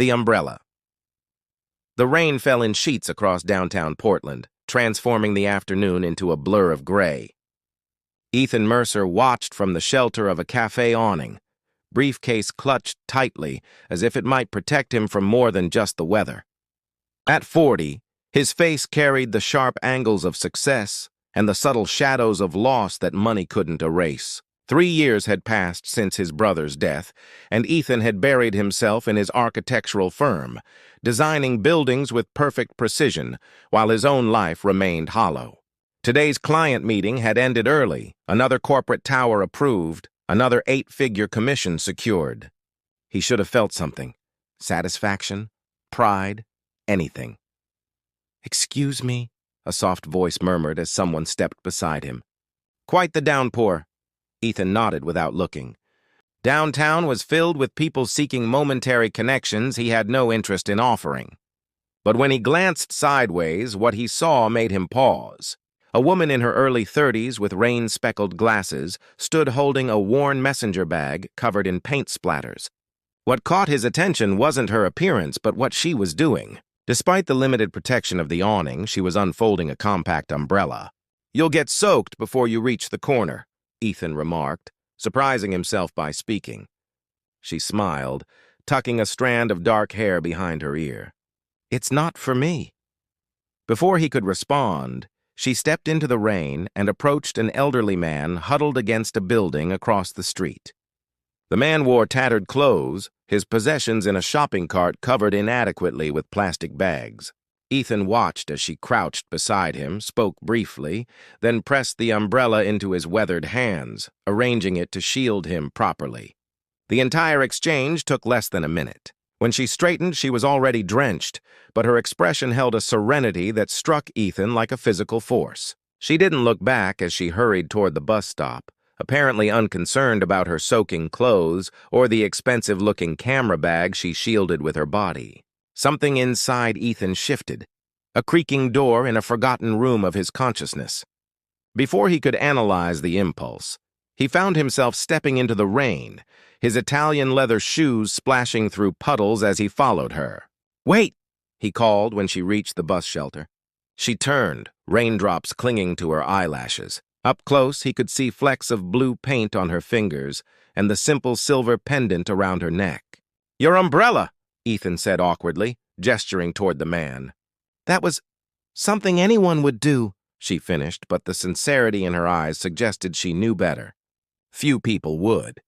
The umbrella. The rain fell in sheets across downtown Portland, transforming the afternoon into a blur of gray. Ethan Mercer watched from the shelter of a cafe awning, briefcase clutched tightly as if it might protect him from more than just the weather. At 40, his face carried the sharp angles of success and the subtle shadows of loss that money couldn't erase. 3 years had passed since his brother's death, and Ethan had buried himself in his architectural firm, designing buildings with perfect precision, while his own life remained hollow. Today's client meeting had ended early, another corporate tower approved, another 8-figure commission secured. He should have felt something. Satisfaction, pride, anything. "Excuse me," a soft voice murmured as someone stepped beside him. "Quite the downpour." Ethan nodded without looking. Downtown was filled with people seeking momentary connections he had no interest in offering. But when he glanced sideways, what he saw made him pause. A woman in her early 30s with rain-speckled glasses stood holding a worn messenger bag covered in paint splatters. What caught his attention wasn't her appearance, but what she was doing. Despite the limited protection of the awning, she was unfolding a compact umbrella. "You'll get soaked before you reach the corner," Ethan remarked, surprising himself by speaking. She smiled, tucking a strand of dark hair behind her ear. "It's not for me." Before he could respond, she stepped into the rain and approached an elderly man huddled against a building across the street. The man wore tattered clothes, his possessions in a shopping cart covered inadequately with plastic bags. Ethan watched as she crouched beside him, spoke briefly, then pressed the umbrella into his weathered hands, arranging it to shield him properly. The entire exchange took less than a minute. When she straightened, she was already drenched, but her expression held a serenity that struck Ethan like a physical force. She didn't look back as she hurried toward the bus stop, apparently unconcerned about her soaking clothes or the expensive-looking camera bag she shielded with her body. Something inside Ethan shifted, a creaking door in a forgotten room of his consciousness. Before he could analyze the impulse, he found himself stepping into the rain, his Italian leather shoes splashing through puddles as he followed her. "Wait!" he called when she reached the bus shelter. She turned, raindrops clinging to her eyelashes. Up close, he could see flecks of blue paint on her fingers and the simple silver pendant around her neck. "Your umbrella!" Ethan said awkwardly, gesturing toward the man. "That was something anyone would do," she finished, but the sincerity in her eyes suggested she knew better. Few people would.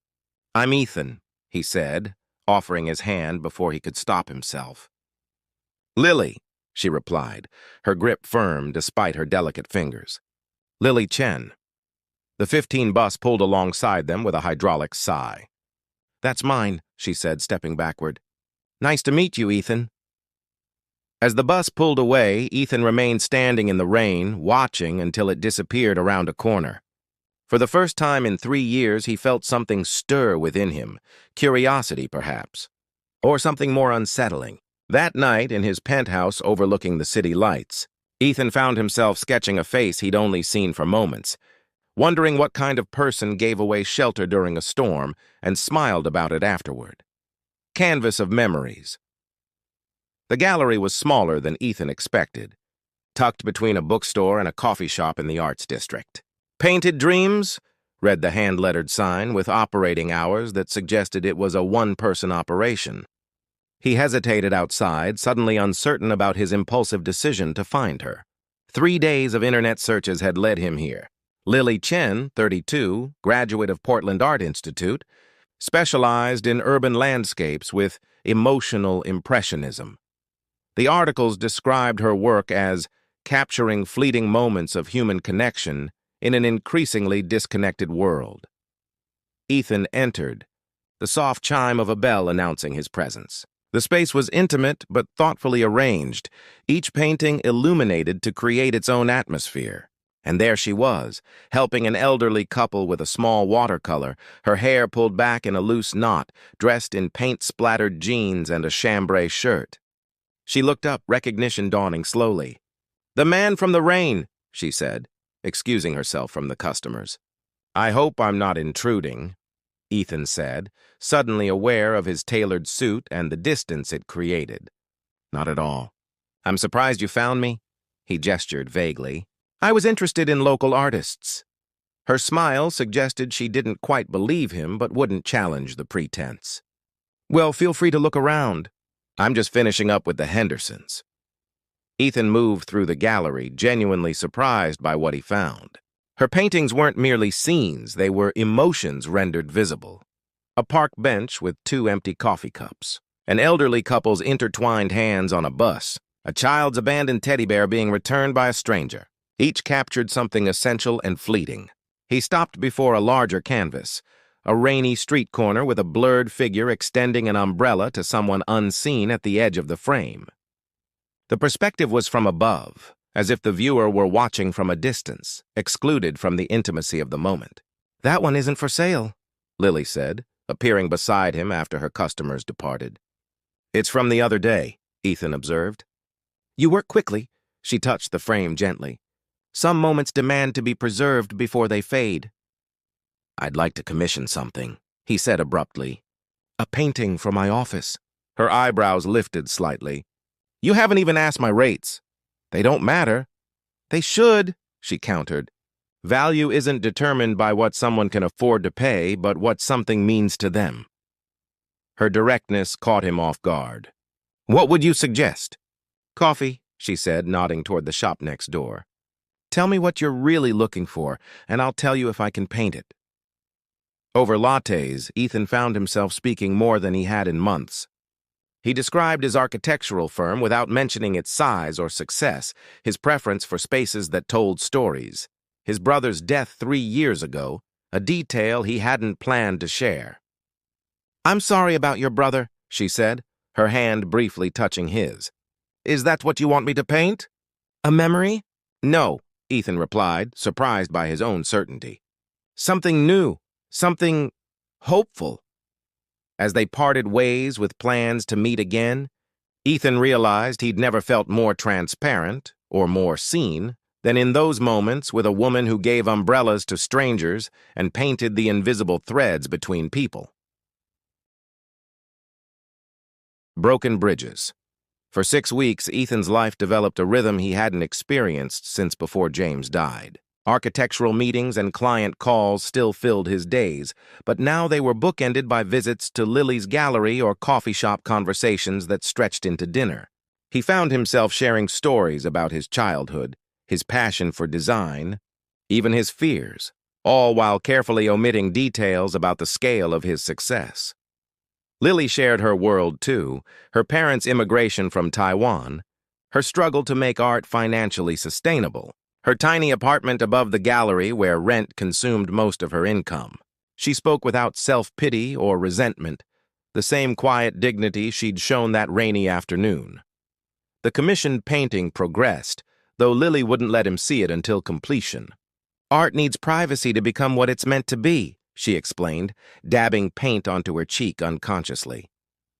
"I'm Ethan," he said, offering his hand before he could stop himself. "Lily," she replied, her grip firm despite her delicate fingers. "Lily Chen." The 15 bus pulled alongside them with a hydraulic sigh. "That's mine," she said, stepping backward. "Nice to meet you, Ethan." As the bus pulled away, Ethan remained standing in the rain, watching until it disappeared around a corner. For the first time in 3 years, he felt something stir within him, curiosity perhaps, or something more unsettling. That night, in his penthouse overlooking the city lights, Ethan found himself sketching a face he'd only seen for moments, wondering what kind of person gave away shelter during a storm and smiled about it afterward. Canvas of memories. The gallery was smaller than Ethan expected, tucked between a bookstore and a coffee shop in the Arts District. "Painted Dreams," read the hand-lettered sign with operating hours that suggested it was a one-person operation. He hesitated outside, suddenly uncertain about his impulsive decision to find her. 3 days of internet searches had led him here. Lily Chen, 32, graduate of Portland Art Institute, specialized in urban landscapes with emotional impressionism. The articles described her work as capturing fleeting moments of human connection in an increasingly disconnected world. Ethan entered, the soft chime of a bell announcing his presence. The space was intimate but thoughtfully arranged, each painting illuminated to create its own atmosphere. And there she was, helping an elderly couple with a small watercolor, her hair pulled back in a loose knot, dressed in paint-splattered jeans and a chambray shirt. She looked up, recognition dawning slowly. "The man from the rain," she said, excusing herself from the customers. "I hope I'm not intruding." Ethan said, suddenly aware of his tailored suit and the distance it created. Not at all. I'm surprised you found me. He gestured vaguely. I was interested in local artists. Her smile suggested she didn't quite believe him but wouldn't challenge the pretense. Well, feel free to look around. I'm just finishing up with the Hendersons. Ethan moved through the gallery, genuinely surprised by what he found. Her paintings weren't merely scenes, they were emotions rendered visible. A park bench with 2 empty coffee cups, an elderly couple's intertwined hands on a bus, a child's abandoned teddy bear being returned by a stranger. Each captured something essential and fleeting. He stopped before a larger canvas, a rainy street corner with a blurred figure extending an umbrella to someone unseen at the edge of the frame. The perspective was from above, as if the viewer were watching from a distance, excluded from the intimacy of the moment. That one isn't for sale, Lily said, appearing beside him after her customers departed. It's from the other day, Ethan observed. You work quickly, she touched the frame gently. Some moments demand to be preserved before they fade. I'd like to commission something, he said abruptly. A painting for my office. Her eyebrows lifted slightly. You haven't even asked my rates. They don't matter. They should, she countered. Value isn't determined by what someone can afford to pay, but what something means to them. Her directness caught him off guard. What would you suggest? Coffee, she said, nodding toward the shop next door. Tell me what you're really looking for, and I'll tell you if I can paint it. Over lattes, Ethan found himself speaking more than he had in months. He described his architectural firm without mentioning its size or success, his preference for spaces that told stories, his brother's death 3 years ago, a detail he hadn't planned to share. I'm sorry about your brother, she said, her hand briefly touching his. Is that what you want me to paint? A memory? No, Ethan replied, surprised by his own certainty. Something new, something hopeful. As they parted ways with plans to meet again, Ethan realized he'd never felt more transparent or more seen than in those moments with a woman who gave umbrellas to strangers and painted the invisible threads between people. Broken bridges. For 6 weeks, Ethan's life developed a rhythm he hadn't experienced since before James died. Architectural meetings and client calls still filled his days, but now they were bookended by visits to Lily's gallery or coffee shop conversations that stretched into dinner. He found himself sharing stories about his childhood, his passion for design, even his fears, all while carefully omitting details about the scale of his success. Lily shared her world too, her parents' immigration from Taiwan, her struggle to make art financially sustainable, her tiny apartment above the gallery where rent consumed most of her income. She spoke without self-pity or resentment, the same quiet dignity she'd shown that rainy afternoon. The commissioned painting progressed, though Lily wouldn't let him see it until completion. Art needs privacy to become what it's meant to be, she explained, dabbing paint onto her cheek unconsciously.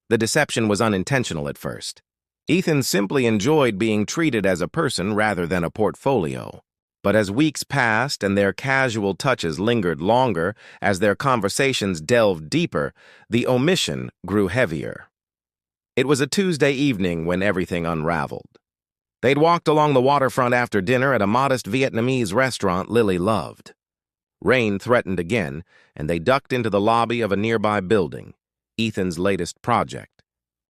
The deception was unintentional at first. Ethan simply enjoyed being treated as a person rather than a portfolio. But as weeks passed and their casual touches lingered longer, as their conversations delved deeper, the omission grew heavier. It was a Tuesday evening when everything unraveled. They'd walked along the waterfront after dinner at a modest Vietnamese restaurant Lily loved. Rain threatened again, and they ducked into the lobby of a nearby building, Ethan's latest project.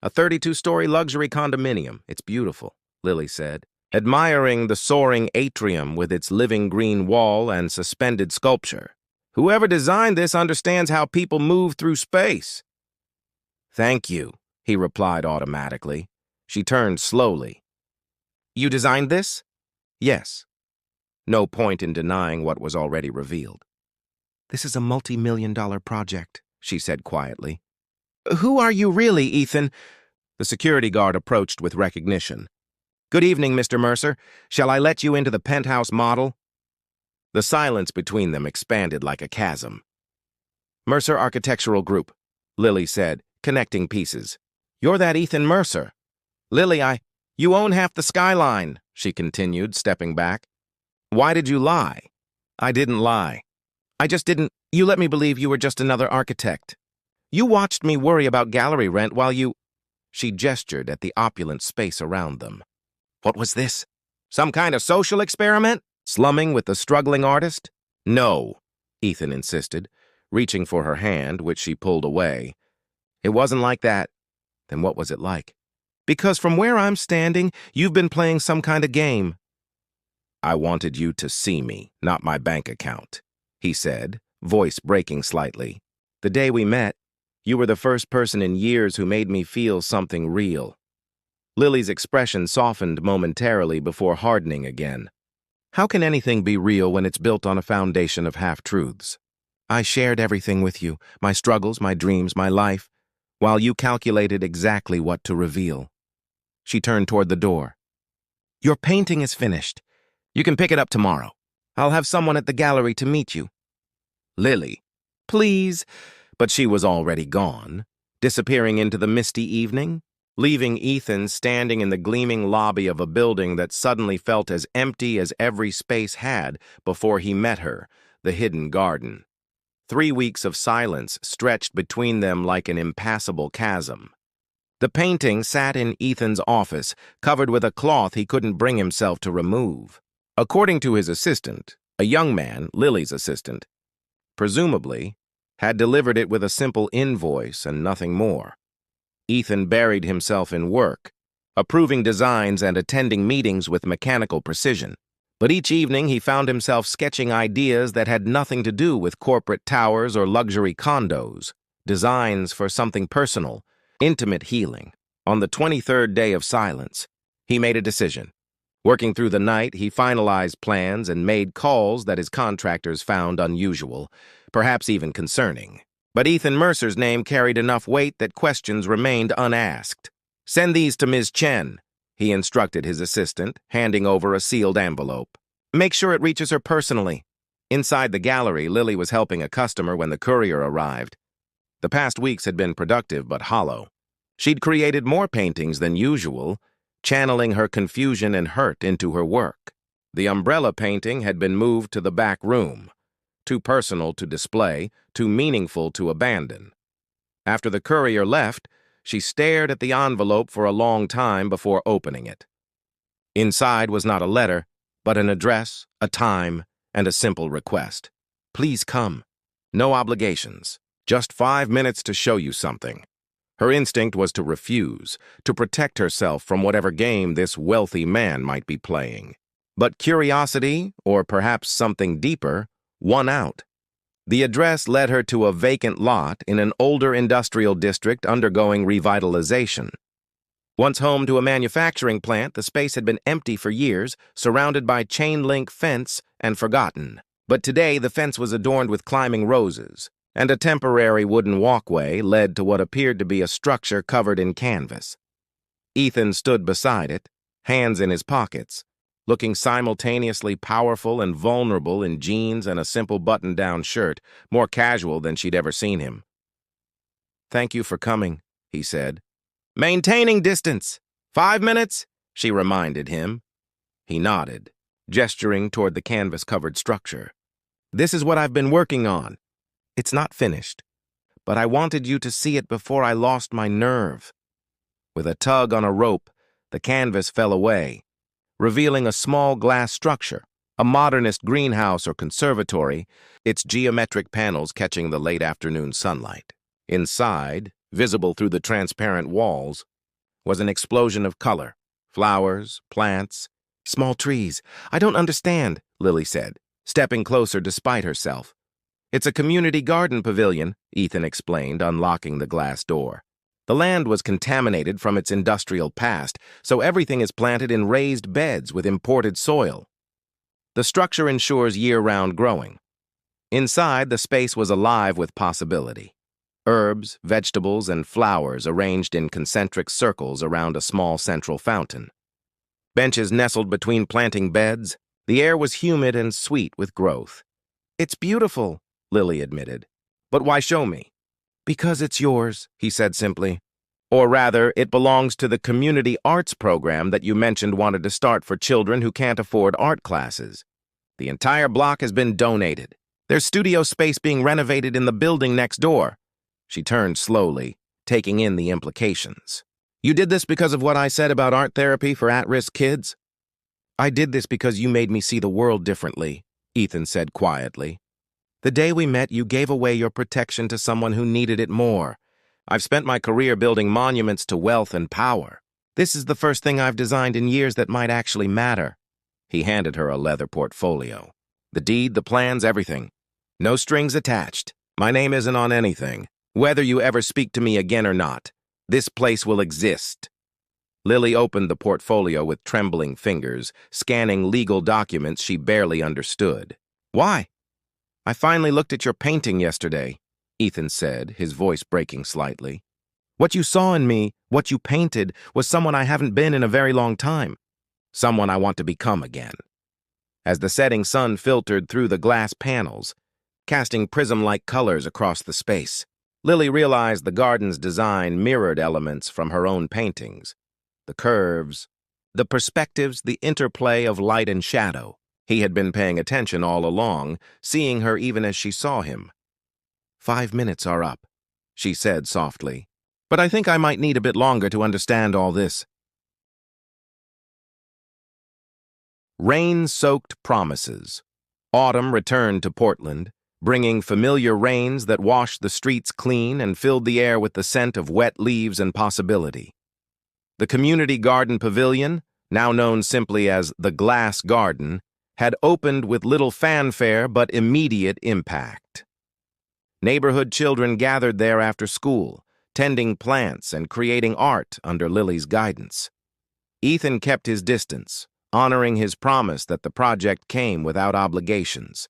A 32-story luxury condominium. It's beautiful, Lily said, admiring the soaring atrium with its living green wall and suspended sculpture. Whoever designed this understands how people move through space. Thank you, he replied automatically. She turned slowly. You designed this? Yes. No point in denying what was already revealed. This is a multi-million-dollar project, she said quietly. Who are you really, Ethan? The security guard approached with recognition. Good evening, Mr. Mercer. Shall I let you into the penthouse model? The silence between them expanded like a chasm. Mercer Architectural Group, Lily said, connecting pieces. You're that Ethan Mercer. Lily, you own half the skyline, she continued, stepping back. Why did you lie? I didn't lie. I just didn't You let me believe you were just another architect. You watched me worry about gallery rent while you—" She gestured at the opulent space around them. What was this? Some kind of social experiment? Slumming with the struggling artist? No, Ethan insisted, reaching for her hand, which she pulled away. It wasn't like that. Then what was it like? Because from where I'm standing, you've been playing some kind of game. I wanted you to see me, not my bank account, he said, voice breaking slightly. The day we met, you were the first person in years who made me feel something real. Lily's expression softened momentarily before hardening again. How can anything be real when it's built on a foundation of half-truths? I shared everything with you, my struggles, my dreams, my life, while you calculated exactly what to reveal. She turned toward the door. Your painting is finished. You can pick it up tomorrow. I'll have someone at the gallery to meet you. Lily, please. But she was already gone, disappearing into the misty evening, leaving Ethan standing in the gleaming lobby of a building that suddenly felt as empty as every space had before he met her, the hidden garden. 3 weeks of silence stretched between them like an impassable chasm. The painting sat in Ethan's office, covered with a cloth he couldn't bring himself to remove. According to his assistant, a young man, Lily's assistant, presumably, had delivered it with a simple invoice and nothing more. Ethan buried himself in work, approving designs and attending meetings with mechanical precision. But each evening he found himself sketching ideas that had nothing to do with corporate towers or luxury condos, designs for something personal, intimate healing. On the 23rd day of silence, he made a decision. Working through the night, he finalized plans and made calls that his contractors found unusual, perhaps even concerning. But Ethan Mercer's name carried enough weight that questions remained unasked. Send these to Ms. Chen, he instructed his assistant, handing over a sealed envelope. Make sure it reaches her personally. Inside the gallery, Lily was helping a customer when the courier arrived. The past weeks had been productive but hollow. She'd created more paintings than usual, channeling her confusion and hurt into her work. The umbrella painting had been moved to the back room, too personal to display, too meaningful to abandon. After the courier left, she stared at the envelope for a long time before opening it. Inside was not a letter, but an address, a time, and a simple request. Please come. No obligations. Just 5 minutes to show you something. Her instinct was to refuse, to protect herself from whatever game this wealthy man might be playing. But curiosity, or perhaps something deeper, won out. The address led her to a vacant lot in an older industrial district undergoing revitalization. Once home to a manufacturing plant, the space had been empty for years, surrounded by chain-link fence and forgotten. But today the fence was adorned with climbing roses, and a temporary wooden walkway led to what appeared to be a structure covered in canvas. Ethan stood beside it, hands in his pockets, looking simultaneously powerful and vulnerable in jeans and a simple button-down shirt, more casual than she'd ever seen him. Thank you for coming, he said. Maintaining distance. 5 minutes, she reminded him. He nodded, gesturing toward the canvas-covered structure. This is what I've been working on. It's not finished, but I wanted you to see it before I lost my nerve. With a tug on a rope, the canvas fell away, revealing a small glass structure, a modernist greenhouse or conservatory, its geometric panels catching the late afternoon sunlight. Inside, visible through the transparent walls, was an explosion of color, flowers, plants, small trees. I don't understand, Lily said, stepping closer despite herself. It's a community garden pavilion, Ethan explained, unlocking the glass door. The land was contaminated from its industrial past, so everything is planted in raised beds with imported soil. The structure ensures year-round growing. Inside, the space was alive with possibility. Herbs, vegetables, and flowers arranged in concentric circles around a small central fountain. Benches nestled between planting beds. The air was humid and sweet with growth. It's beautiful, Lily admitted. But why show me? Because it's yours, he said simply. Or rather, it belongs to the community arts program that you mentioned wanted to start for children who can't afford art classes. The entire block has been donated. There's studio space being renovated in the building next door. She turned slowly, taking in the implications. You did this because of what I said about art therapy for at-risk kids? I did this because you made me see the world differently, Ethan said quietly. The day we met, you gave away your protection to someone who needed it more. I've spent my career building monuments to wealth and power. This is the first thing I've designed in years that might actually matter. He handed her a leather portfolio. The deed, the plans, everything. No strings attached. My name isn't on anything. Whether you ever speak to me again or not, this place will exist. Lily opened the portfolio with trembling fingers, scanning legal documents she barely understood. Why? I finally looked at your painting yesterday, Ethan said, his voice breaking slightly. What you saw in me, what you painted, was someone I haven't been in a very long time. Someone I want to become again. As the setting sun filtered through the glass panels, casting prism-like colors across the space, Lily realized the garden's design mirrored elements from her own paintings. The curves, the perspectives, the interplay of light and shadow. He had been paying attention all along, seeing her even as she saw him. 5 minutes are up, she said softly. But I think I might need a bit longer to understand all this. Rain-soaked promises. Autumn returned to Portland, bringing familiar rains that washed the streets clean and filled the air with the scent of wet leaves and possibility. The community garden pavilion, now known simply as the Glass Garden, had opened with little fanfare but immediate impact. Neighborhood children gathered there after school, tending plants and creating art under Lily's guidance. Ethan kept his distance, honoring his promise that the project came without obligations.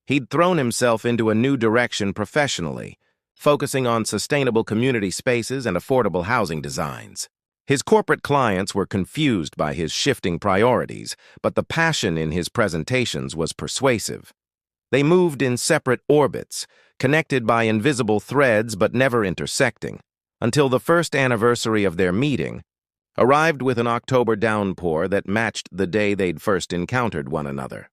He'd thrown himself into a new direction professionally, focusing on sustainable community spaces and affordable housing designs. His corporate clients were confused by his shifting priorities, but the passion in his presentations was persuasive. They moved in separate orbits, connected by invisible threads but never intersecting, until the first anniversary of their meeting arrived with an October downpour that matched the day they'd first encountered one another.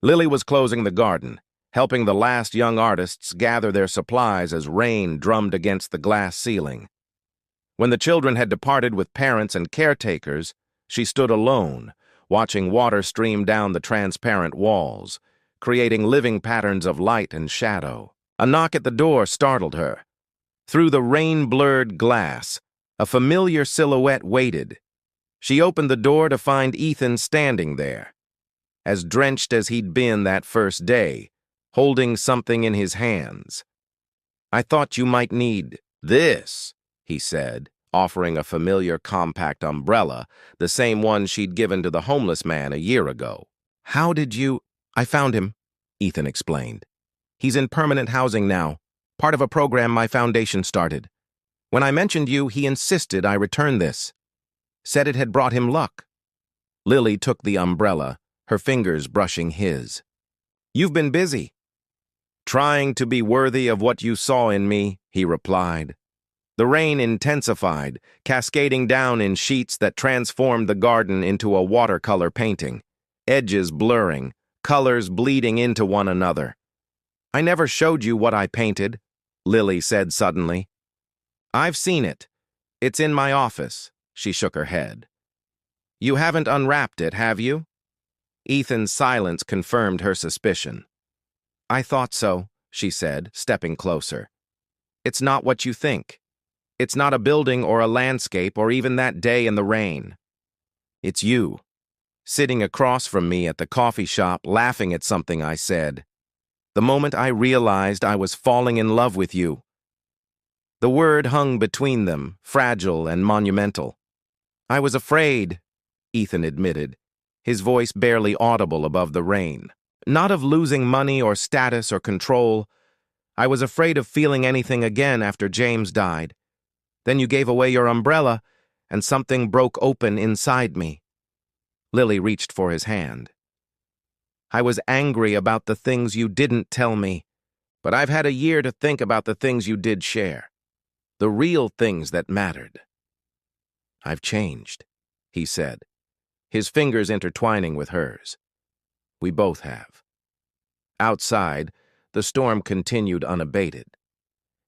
Lily was closing the garden, helping the last young artists gather their supplies as rain drummed against the glass ceiling. When the children had departed with parents and caretakers, she stood alone, watching water stream down the transparent walls, creating living patterns of light and shadow. A knock at the door startled her. Through the rain-blurred glass, a familiar silhouette waited. She opened the door to find Ethan standing there, as drenched as he'd been that first day, holding something in his hands. I thought you might need this, he said, offering a familiar compact umbrella, the same one she'd given to the homeless man a year ago. How did you... I found him, Ethan explained. He's in permanent housing now, part of a program my foundation started. When I mentioned you, he insisted I return this. Said it had brought him luck. Lily took the umbrella, her fingers brushing his. You've been busy. Trying to be worthy of what you saw in me, he replied. The rain intensified, cascading down in sheets that transformed the garden into a watercolor painting, edges blurring, colors bleeding into one another. I never showed you what I painted, Lily said suddenly. I've seen it. It's in my office, she shook her head. You haven't unwrapped it, have you? Ethan's silence confirmed her suspicion. I thought so, she said, stepping closer. It's not what you think. It's not a building or a landscape or even that day in the rain. It's you, sitting across from me at the coffee shop laughing at something I said. The moment I realized I was falling in love with you. The word hung between them, fragile and monumental. I was afraid, Ethan admitted, his voice barely audible above the rain. Not of losing money or status or control. I was afraid of feeling anything again after James died. Then you gave away your umbrella, and something broke open inside me. Lily reached for his hand. I was angry about the things you didn't tell me, but I've had a year to think about the things you did share. The real things that mattered. I've changed, he said, his fingers intertwining with hers. We both have. Outside, the storm continued unabated.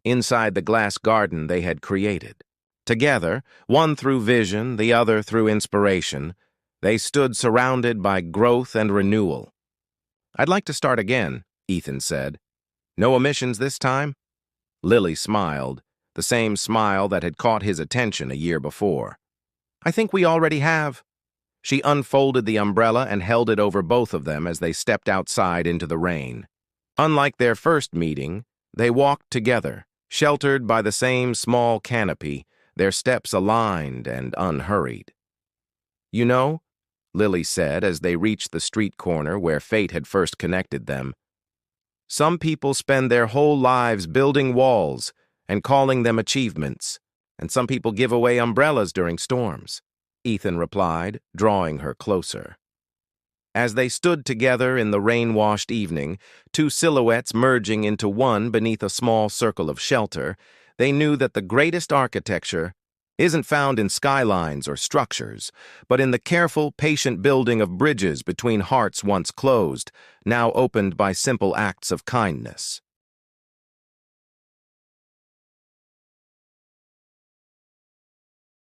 Inside the glass garden they had created. Together, one through vision, the other through inspiration, they stood surrounded by growth and renewal. "I'd like to start again," Ethan said. "No omissions this time?" Lily smiled, the same smile that had caught his attention a year before. "I think we already have." She unfolded the umbrella and held it over both of them as they stepped outside into the rain. Unlike their first meeting, they walked together, sheltered by the same small canopy, their steps aligned and unhurried. "You know," Lily said as they reached the street corner where fate had first connected them, "some people spend their whole lives building walls and calling them achievements, and some people give away umbrellas during storms," Ethan replied, drawing her closer. As they stood together in the rain-washed evening, two silhouettes merging into one beneath a small circle of shelter, they knew that the greatest architecture isn't found in skylines or structures, but in the careful, patient building of bridges between hearts once closed, now opened by simple acts of kindness.